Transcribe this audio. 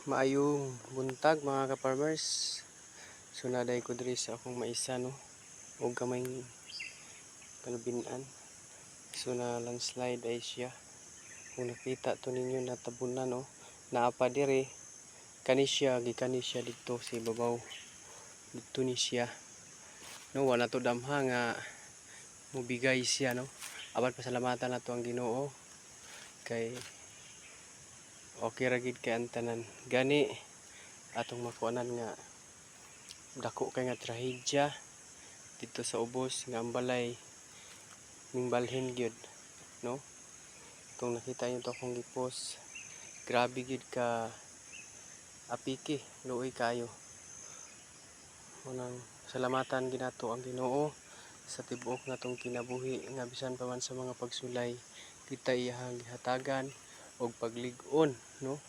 Maayong buntag mga ka-farmers. So naday ko diri sa akong maisa no og kamayng kalbinan. So na landslide ay siya. Kung nakita to ninyo natabunan no, naapa diri kani siya dito sa ibabaw. Dito ni siya. No wala to damha nga mubigay siya no. Aban pasalamatan nato ang Ginoo kay okay ra gid kay ang tanan. Gani atong makuanan nga dako kay nga trahedya dito sa ubos nga ang balay ning balhin gyud no. Kung nakita niyo to akong gipos, grabe gid ka apiki, luoy kayo. Unang salamatan ginato ang Ginoo sa tibuok natong kinabuhi nga bisan pa man sa mga pagsulay kita iyahang gihatagan og paglig-on no.